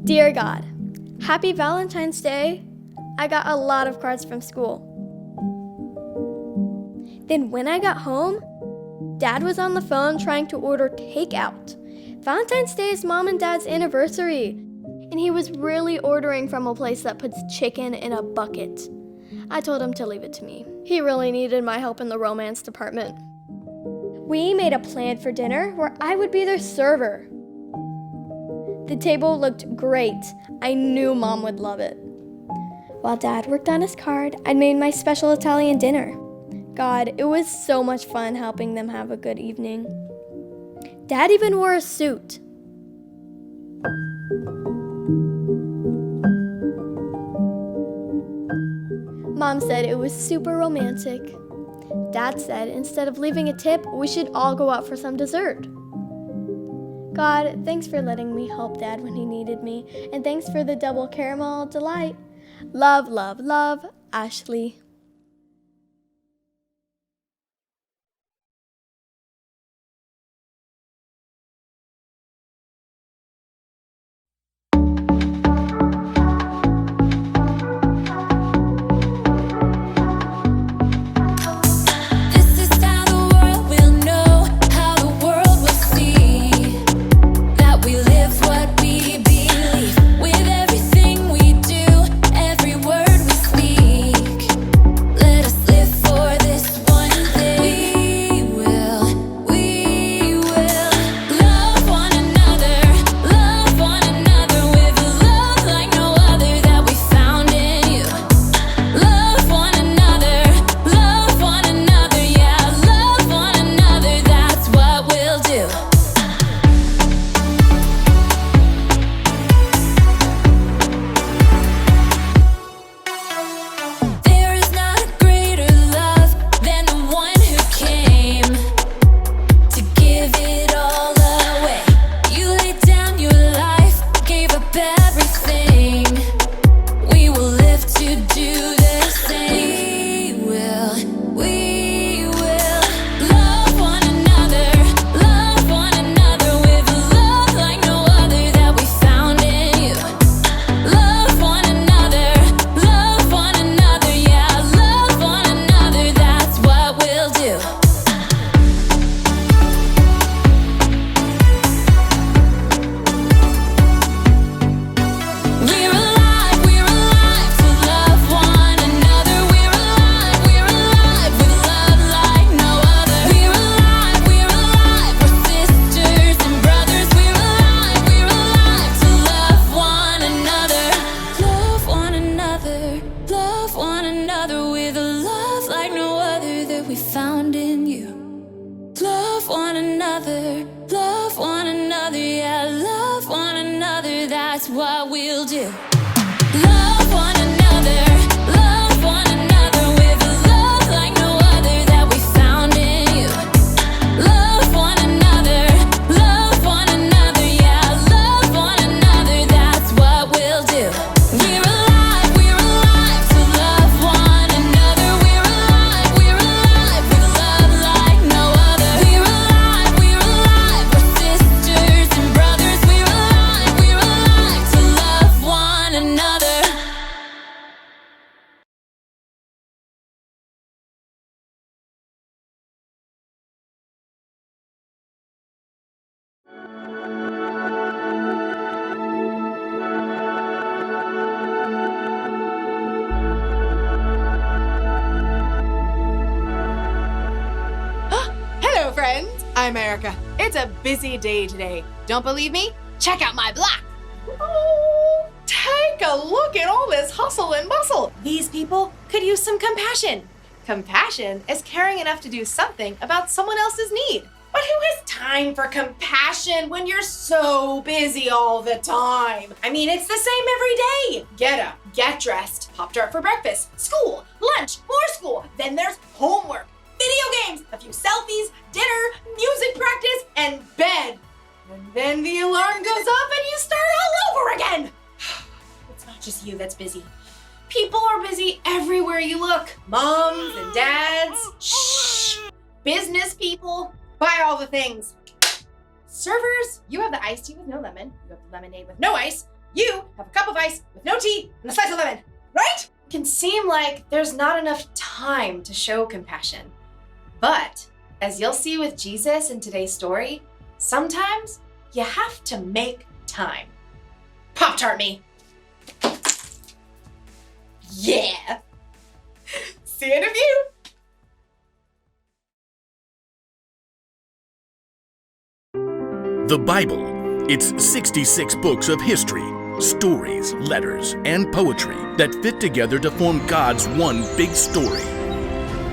Dear God, Happy Valentine's Day. I got a lot of cards from school. Then when I got home, Dad was on the phone trying to order takeout. Valentine's Day is Mom and Dad's anniversary, and he was really ordering from a place that puts chicken in a bucket. I told him to leave it to me. He really needed my help in the romance department. We made a plan for dinner where I would be their server. The table looked great. I knew Mom would love it. While Dad worked on his card, I made my special Italian dinner. God, it was so much fun helping them have a good evening. Dad even wore a suit. Mom said it was super romantic. Dad said instead of leaving a tip, we should all go out for some dessert. God, thanks for letting me help Dad when he needed me, and thanks for the double caramel delight. Love, love, love, Ashley. That's what we'll do. Love one another with a love like no other that we found in you. Love one another, yeah, love one another, that's what we'll do. We're alive to love one another. We're alive with love like no other. We're alive, we're sisters and brothers. We're alive to love one another. Hello, friends. I'm Erica. It's a busy day today. Don't believe me? Check out my block. Oh, take a look at all this hustle and bustle. These people could use some compassion. Compassion is caring enough to do something about someone else's need. But who has time for compassion when you're so busy all the time? I mean, it's the same every day. Get up, get dressed, pop tart for breakfast, school, lunch, more school. Then there's homework, video games, a few selfies, dinner, music practice, and bed. And then the alarm goes off and you start all over again. It's not just you that's busy. People are busy everywhere you look. Moms and dads, shh, business people, buy all the things. Servers, you have the iced tea with no lemon, you have the lemonade with no ice, You have a cup of ice with no tea and a slice of lemon, right? It can seem like there's not enough time to show compassion. But as you'll see with Jesus in today's story, sometimes you have to make time. Pop-Tart me. Yeah. See you in a few. The Bible. It's 66 books of history, stories, letters, and poetry that fit together to form God's one big story.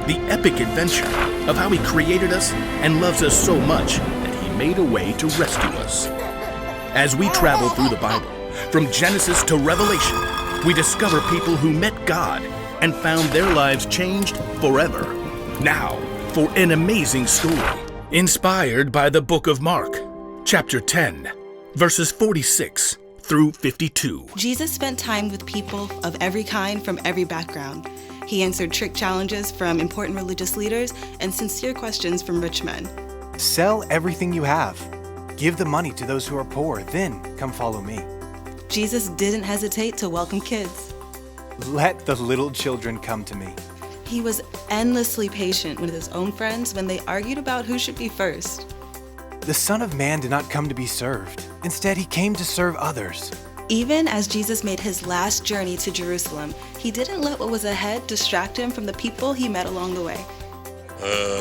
The epic adventure of how He created us and loves us so much that He made a way to rescue us. As we travel through the Bible, from Genesis to Revelation, we discover people who met God and found their lives changed forever. Now, for an amazing story, inspired by the book of Mark, chapter 10, verses 46 through 52. Jesus spent time with people of every kind from every background. He answered trick challenges from important religious leaders and sincere questions from rich men. Sell everything you have. Give the money to those who are poor, then come follow me. Jesus didn't hesitate to welcome kids. Let the little children come to me. He was endlessly patient with his own friends when they argued about who should be first. The Son of Man did not come to be served. Instead, He came to serve others. Even as Jesus made his last journey to Jerusalem, he didn't let what was ahead distract him from the people he met along the way.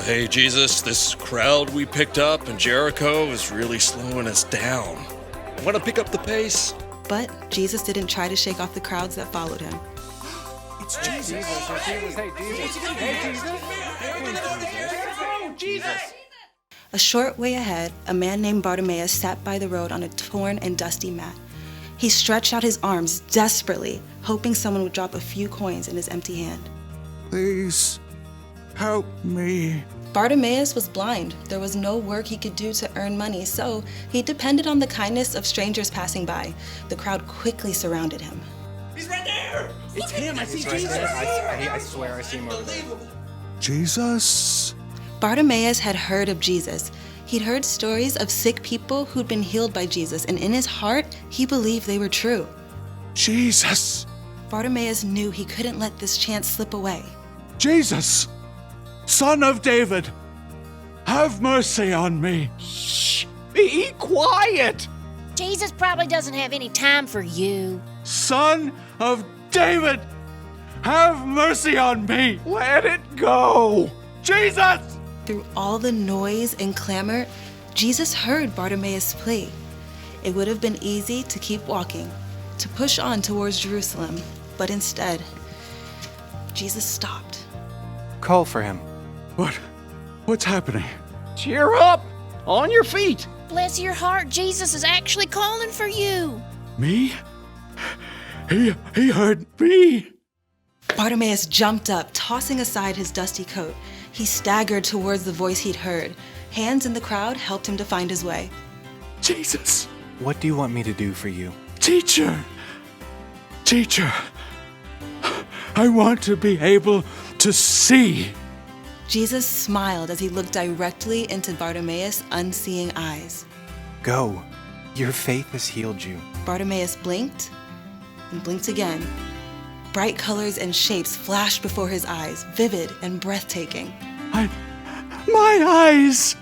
Hey Jesus, this crowd we picked up in Jericho is really slowing us down. Want to pick up the pace? But Jesus didn't try to shake off the crowds that followed him. It's Jesus. Hey, Jesus. A short way ahead, a man named Bartimaeus sat by the road on a torn and dusty mat. He stretched out his arms desperately, hoping someone would drop a few coins in his empty hand. Please, help me. Bartimaeus was blind. There was no work he could do to earn money, so he depended on the kindness of strangers passing by. The crowd quickly surrounded him. He's right there! It's him. I see Jesus. I swear I see him over there. Jesus? Bartimaeus had heard of Jesus. He'd heard stories of sick people who'd been healed by Jesus, and in his heart, he believed they were true. Jesus! Bartimaeus knew he couldn't let this chance slip away. Jesus! Son of David! Have mercy on me! Shh! Be quiet! Jesus probably doesn't have any time for you. Son of David! Have mercy on me! Let it go! Jesus! Through all the noise and clamor, Jesus heard Bartimaeus' plea. It would have been easy to keep walking, to push on towards Jerusalem, but instead, Jesus stopped. Call for him. What's happening? Cheer up! On your feet! Bless your heart, Jesus is actually calling for you. Me? He heard me. Bartimaeus jumped up, tossing aside his dusty coat. He staggered towards the voice he'd heard. Hands in the crowd helped him to find his way. Jesus! What do you want me to do for you? Teacher! I want to be able to see. Jesus smiled as he looked directly into Bartimaeus' unseeing eyes. Go. Your faith has healed you. Bartimaeus blinked and blinked again. Bright colors and shapes flashed before his eyes, vivid and breathtaking. My eyes!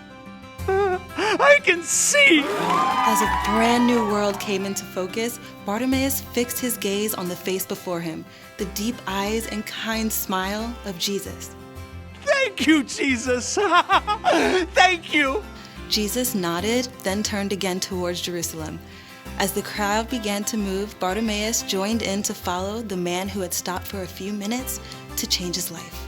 I can see! As a brand new world came into focus, Bartimaeus fixed his gaze on the face before him, the deep eyes and kind smile of Jesus. Thank you, Jesus! Thank you! Jesus nodded, then turned again towards Jerusalem. As the crowd began to move, Bartimaeus joined in to follow the man who had stopped for a few minutes to change his life.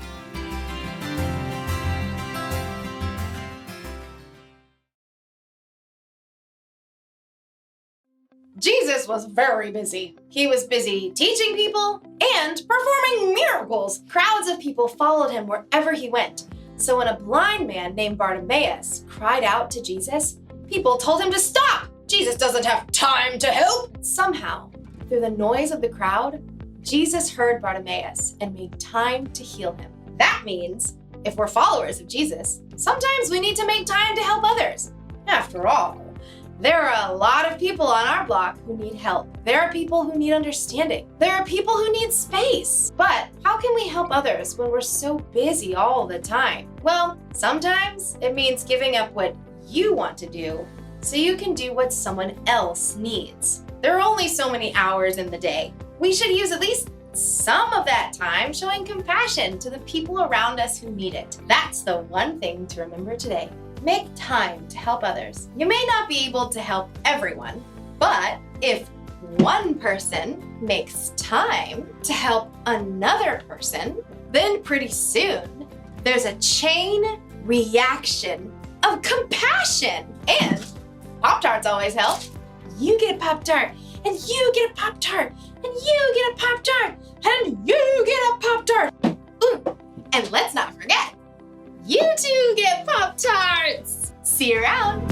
Jesus was very busy. He was busy teaching people and performing miracles. Crowds of people followed him wherever he went. So when a blind man named Bartimaeus cried out to Jesus, people told him to stop. Jesus doesn't have time to help. Somehow, through the noise of the crowd, Jesus heard Bartimaeus and made time to heal him. That means if we're followers of Jesus, sometimes we need to make time to help others. After all, There are a lot of people on our block who need help. There are people who need understanding. There are people who need space. But how can we help others when we're so busy all the time? Well, sometimes it means giving up what you want to do so you can do what someone else needs. There are only so many hours in the day. We should use at least some of that time showing compassion to the people around us who need it. That's the one thing to remember today. Make time to help others. You may not be able to help everyone, but if one person makes time to help another person, then pretty soon there's a chain reaction of compassion. And Pop-Tarts always help. You get a Pop-Tart, and you get a Pop-Tart, and you get a Pop-Tart, and you get a Pop-Tart. Ooh, and let's not forget, you too get Pop-Tarts. See you around.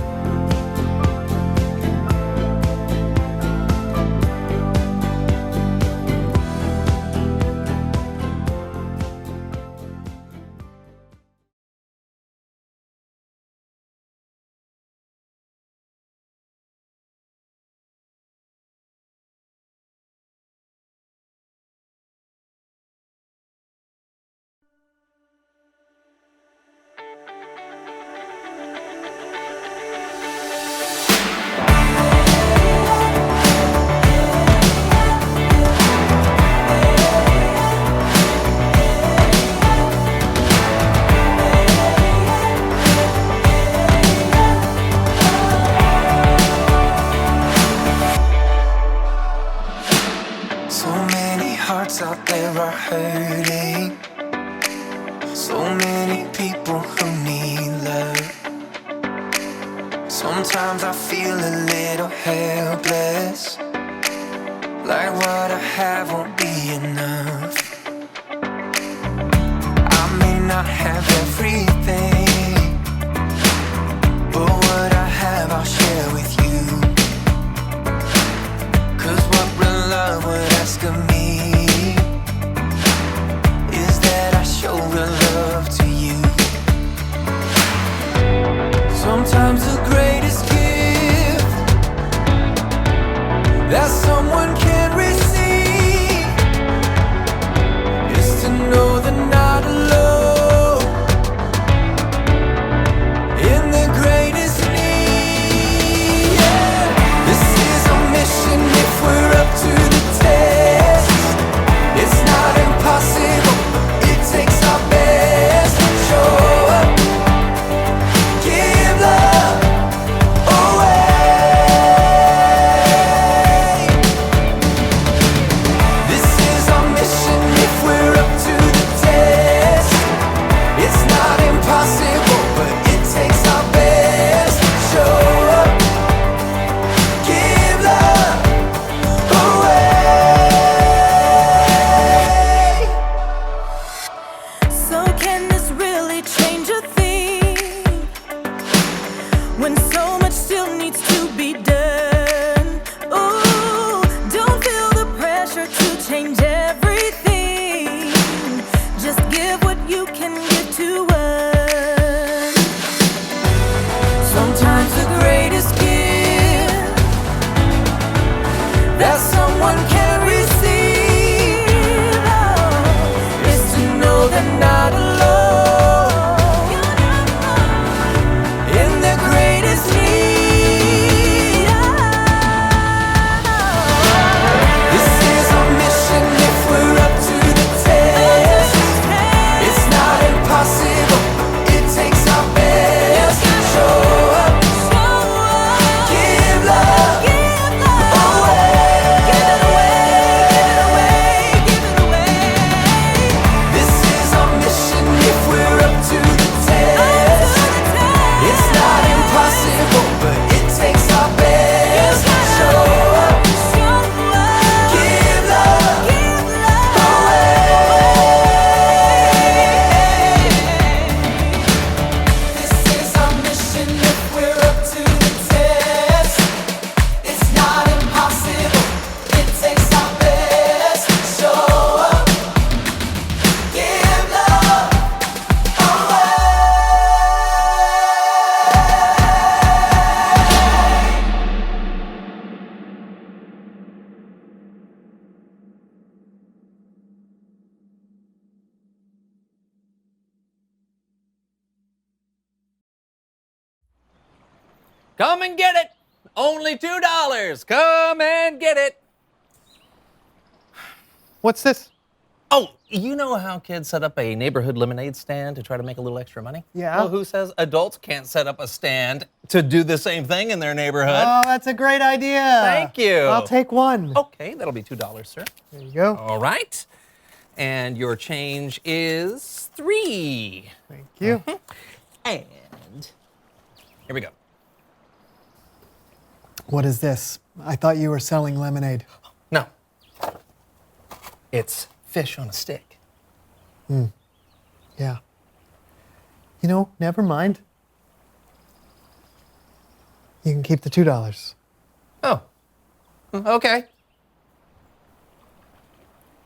hearts out there are hurting. So many people who need love. Sometimes I feel a little helpless, like what I have won't be enough. I may not have everything, but what I have I'll share with you. 'Cause what real love would ask of me is that I show real love to you. Sometimes the greatest gift that someone can receive is to know they're not alone in their greatest need. Yeah. This is our mission if we're up to the test. It's not impossible, it takes our best. Show up, give love away. This is our mission if we're up to the test. It's not impossible, but it takes our best. Show up, give love away. So can this really change a thing when so much still needs to be done? Ooh, don't feel the pressure to change everything. Just give what you can give to us. Sometimes the greatest gift that someone can receive is to know they're not alone in their greatest need. This is our mission if we're up to the test. It's not impossible, it takes our best. Show up, give love away. Come and get it. Only $2. Come and get it. What's this? Oh, you know how kids set up a neighborhood lemonade stand to try to make a little extra money? Yeah. Well, who says adults can't set up a stand to do the same thing in their neighborhood? Oh, that's a great idea. Thank you. I'll take one. Okay, that'll be $2, sir. There you go. All right. And your change is $3. Thank you. And here we go. What is this? I thought you were selling lemonade. No. It's fish on a stick. Yeah. You know, never mind. You can keep the $2. Oh. Okay.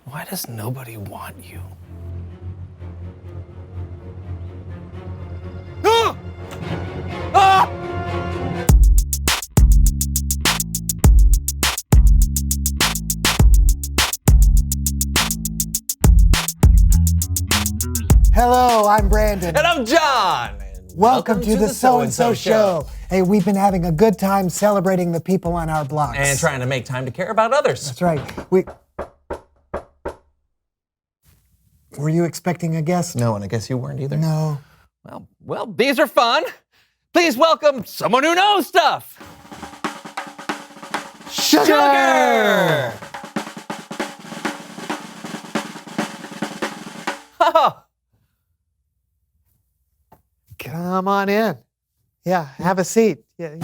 Why does nobody want you? Ah! Ah! Hello, I'm Brandon. And I'm John. And Welcome to the So-and-So Show. Hey, we've been having a good time celebrating the people on our blocks. And trying to make time to care about others. That's right. Were you expecting a guest? No, and I guess you weren't either. No. Well, these are fun. Please welcome someone who knows stuff. Sugar! Oh. Come on in. Yeah, have a seat. Yeah.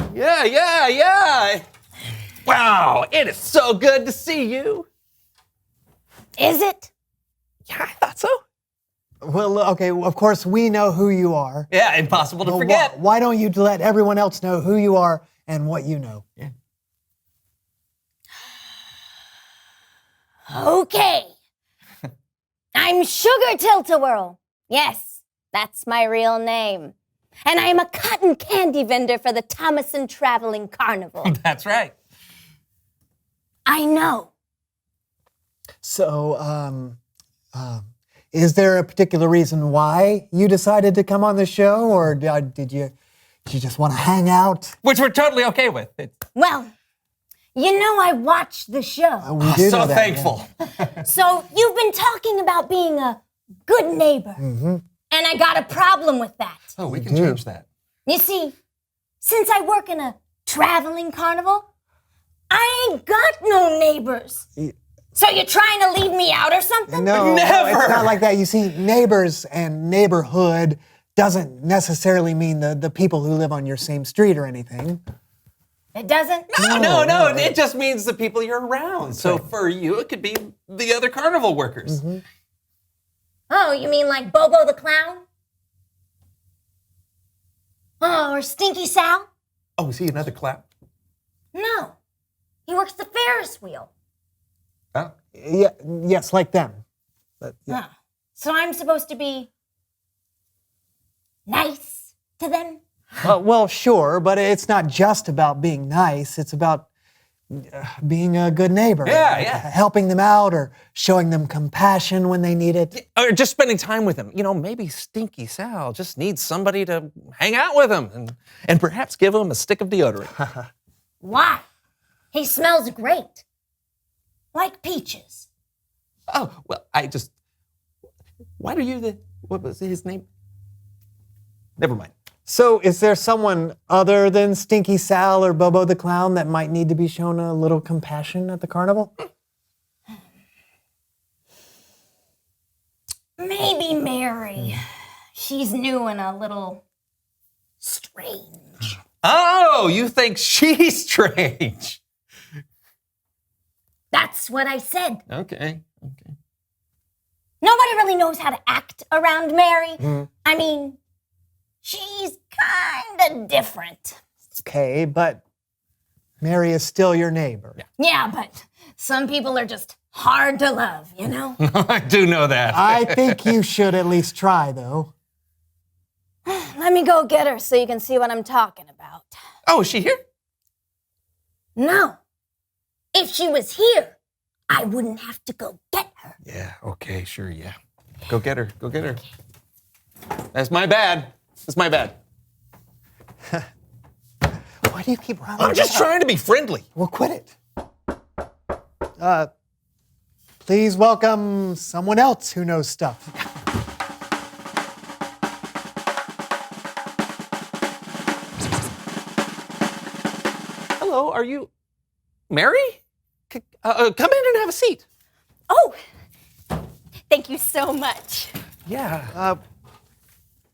Wow, it is so good to see you. Is it? Yeah, I thought so. Well, okay, of course we know who you are. Yeah, impossible to forget. Why don't you let everyone else know who you are and what you know? Yeah. Okay. I'm Sugar Tilt-A-Whirl. Yes, that's my real name. And I'm a cotton candy vendor for the Thomason Traveling Carnival. That's right. I know. So, is there a particular reason why you decided to come on the show, or did you just want to hang out? Which we're totally okay with. Well, you know I watched the show. We do so know that, thankful. yeah. So you've been talking about being a good neighbor. Mm-hmm. And I got a problem with that. Oh, we can change that. You see, since I work in a traveling carnival, I ain't got no neighbors. So you're trying to leave me out or something? No, Never. it's not like that. You see, neighbors and neighborhood doesn't necessarily mean the people who live on your same street or anything. It doesn't? No. It just means the people you're around. So for you, it could be the other carnival workers. Mm-hmm. Oh, you mean like Bobo the Clown? Oh, or Stinky Sal? Oh, is he another clown? No. He works the Ferris wheel. Oh. Yeah, yes, like them. But, yeah. Oh. So I'm supposed to be nice to them? Well, sure, but it's not just about being nice. It's about being a good neighbor. Yeah. Helping them out or showing them compassion when they need it. Or just spending time with him. You know, maybe Stinky Sal just needs somebody to hang out with him and perhaps give him a stick of deodorant. Why? He smells great. Like peaches. Oh, well, why are you what was his name? Never mind. So is there someone other than Stinky Sal or Bobo the Clown that might need to be shown a little compassion at the carnival? Maybe Mary. She's new and a little strange. Oh, you think she's strange? That's what I said. Okay. Nobody really knows how to act around Mary. I mean, she's kind of different. Okay, but Mary is still your neighbor. Yeah, but some people are just hard to love, you know? I do know that. I think you should at least try, though. Let me go get her so you can see what I'm talking about. Oh, is she here? No. If she was here, I wouldn't have to go get her. Yeah, okay, sure, yeah. Go get her. That's my bad. Why do you keep running? I'm just trying to be friendly. Well, quit it. Please welcome someone else who knows stuff. Hello, are you Mary? Come in and have a seat. Oh, thank you so much. Yeah.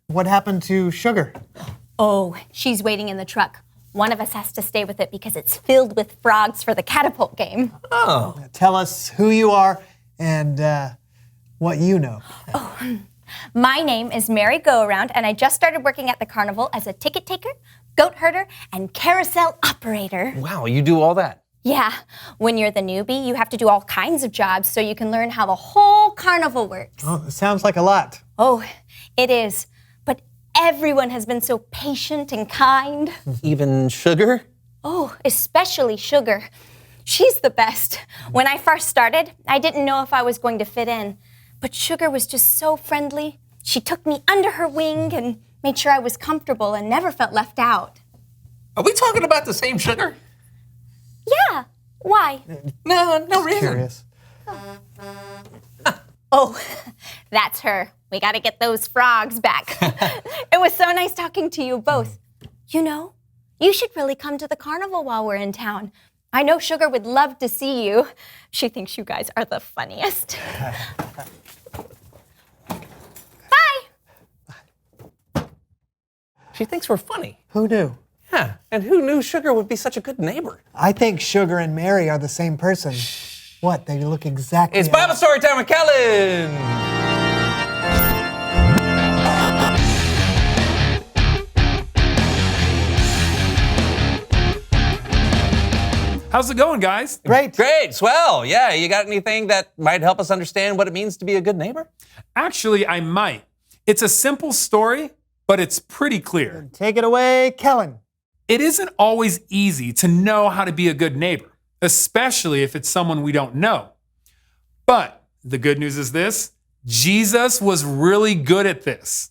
What happened to Sugar? Oh, she's waiting in the truck. One of us has to stay with it because it's filled with frogs for the catapult game. Oh. Tell us who you are and what you know. My name is Mary Go-Around, and I just started working at the carnival as a ticket taker, goat herder, and carousel operator. Wow, you do all that. Yeah, when you're the newbie, you have to do all kinds of jobs so you can learn how the whole carnival works. Oh, it sounds like a lot. Oh, it is. But everyone has been so patient and kind. Even Sugar? Oh, especially Sugar. She's the best. When I first started, I didn't know if I was going to fit in. But Sugar was just so friendly. She took me under her wing and made sure I was comfortable and never felt left out. Are we talking about the same Sugar? Yeah. Why? No reason. Curious. Oh, that's her. We got to get those frogs back. It was so nice talking to you both. You know, you should really come to the carnival while we're in town. I know Sugar would love to see you. She thinks you guys are the funniest. Bye. She thinks we're funny. Who knew? Yeah, and who knew Sugar would be such a good neighbor? I think Sugar and Mary are the same person. What? They look exactly It's Bible alike. story time with Kellen! How's it going, guys? Great. Great, swell. Yeah, you got anything that might help us understand what it means to be a good neighbor? Actually, I might. It's a simple story, but it's pretty clear. Take it away, Kellen. It isn't always easy to know how to be a good neighbor, especially if it's someone we don't know. But the good news is this: Jesus was really good at this.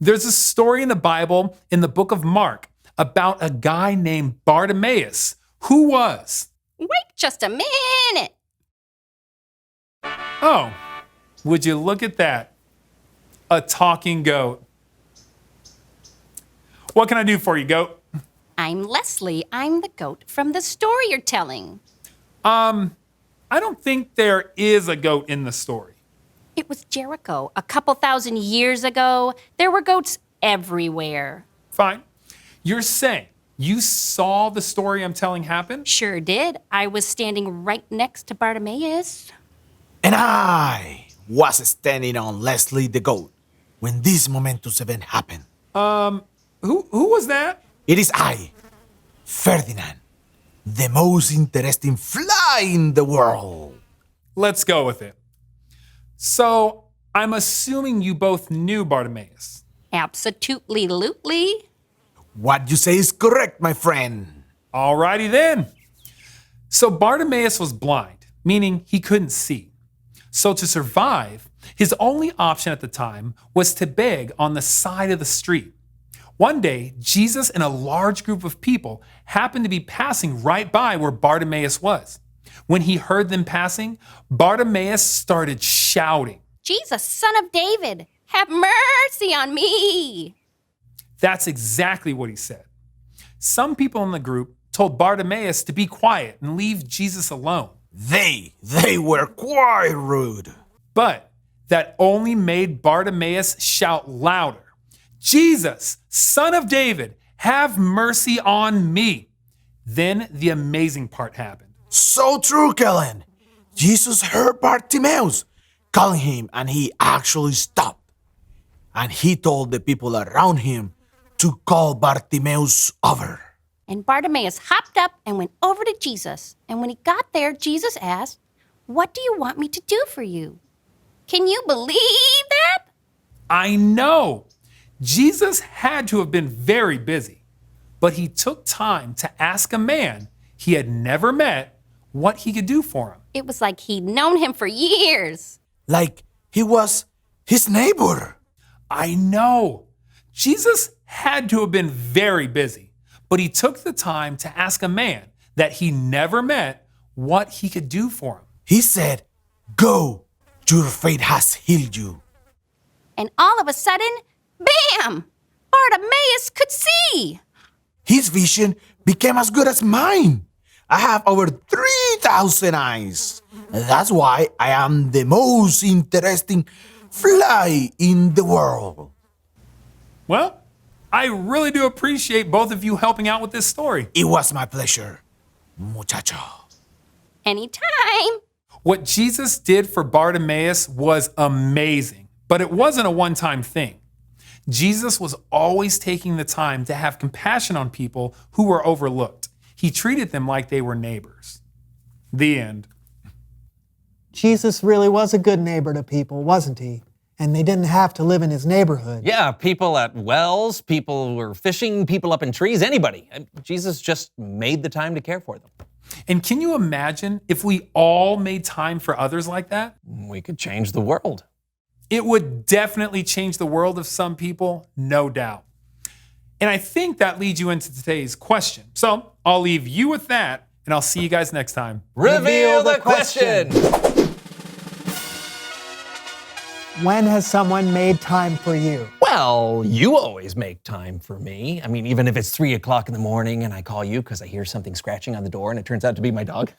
There's a story in the Bible, in the book of Mark, about a guy named Bartimaeus, who was... Wait just a minute. Oh, would you look at that? A talking goat. What can I do for you, goat? I'm Leslie. I'm the goat from the story you're telling. I don't think there is a goat in the story. It was Jericho. A couple thousand years ago, there were goats everywhere. Fine. You're saying you saw the story I'm telling happen? Sure did. I was standing right next to Bartimaeus. And I was standing on Leslie the goat when this momentous event happened. Who was that? It is I, Ferdinand, the most interesting fly in the world. Let's go with it. So, I'm assuming you both knew Bartimaeus. Absolutely. What you say is correct, my friend. Alrighty then. So Bartimaeus was blind, meaning he couldn't see. So to survive, his only option at the time was to beg on the side of the street. One day, Jesus and a large group of people happened to be passing right by where Bartimaeus was. When he heard them passing, Bartimaeus started shouting, Jesus, son of David, have mercy on me. That's exactly what he said. Some people in the group told Bartimaeus to be quiet and leave Jesus alone. They were quite rude. But that only made Bartimaeus shout louder. Jesus, son of David, have mercy on me. Then the amazing part happened. So true, Kellen. Jesus heard Bartimaeus calling him, and he actually stopped. And he told the people around him to call Bartimaeus over. And Bartimaeus hopped up and went over to Jesus. And when he got there, Jesus asked, "What do you want me to do for you?" Can you believe that? I know. Jesus had to have been very busy, but he took time to ask a man he had never met what he could do for him. It was like he'd known him for years. Like he was his neighbor. I know. Jesus had to have been very busy, but he took the time to ask a man that he never met what he could do for him. He said, "Go, your faith has healed you." And all of a sudden, bam! Bartimaeus could see. His vision became as good as mine. I have over 3,000 eyes. That's why I am the most interesting fly in the world. Well, I really do appreciate both of you helping out with this story. It was my pleasure, muchacho. Anytime. What Jesus did for Bartimaeus was amazing, but it wasn't a one-time thing. Jesus was always taking the time to have compassion on people who were overlooked. He treated them like they were neighbors. The end. Jesus really was a good neighbor to people, wasn't he? And they didn't have to live in his neighborhood. Yeah, people at wells, people who were fishing, people up in trees, anybody. Jesus just made the time to care for them. And can you imagine if we all made time for others like that? We could change the world. It would definitely change the world of some people, no doubt. And I think that leads you into today's question. So I'll leave you with that, and I'll see you guys next time. Reveal the question. When has someone made time for you? Well, you always make time for me. I mean, even if it's 3 o'clock in the morning and I call you because I hear something scratching on the door and it turns out to be my dog.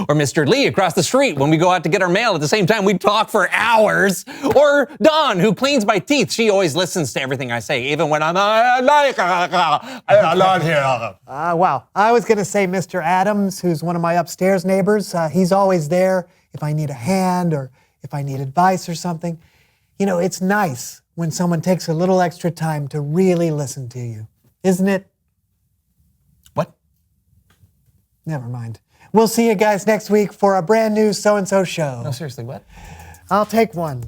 Or Mr. Lee across the street when we go out to get our mail at the same time, we talk for hours. Or Dawn, who cleans my teeth. She always listens to everything I say, even when I'm not here. Wow. I was going to say Mr. Adams, who's one of my upstairs neighbors. He's always there if I need a hand or if I need advice or something. You know, it's nice when someone takes a little extra time to really listen to you, isn't it? What? Never mind. We'll see you guys next week for a brand new So-and-So show. No, seriously, what? I'll take one.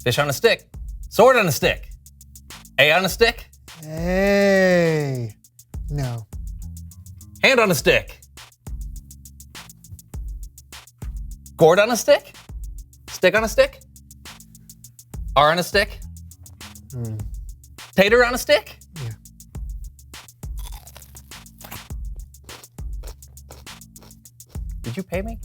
Fish on a stick. Sword on a stick. A on a stick. Hey. No. Hand on a stick. Gourd on a stick. Stick on a stick. R on a stick? Tater on a stick? Yeah. Did you pay me?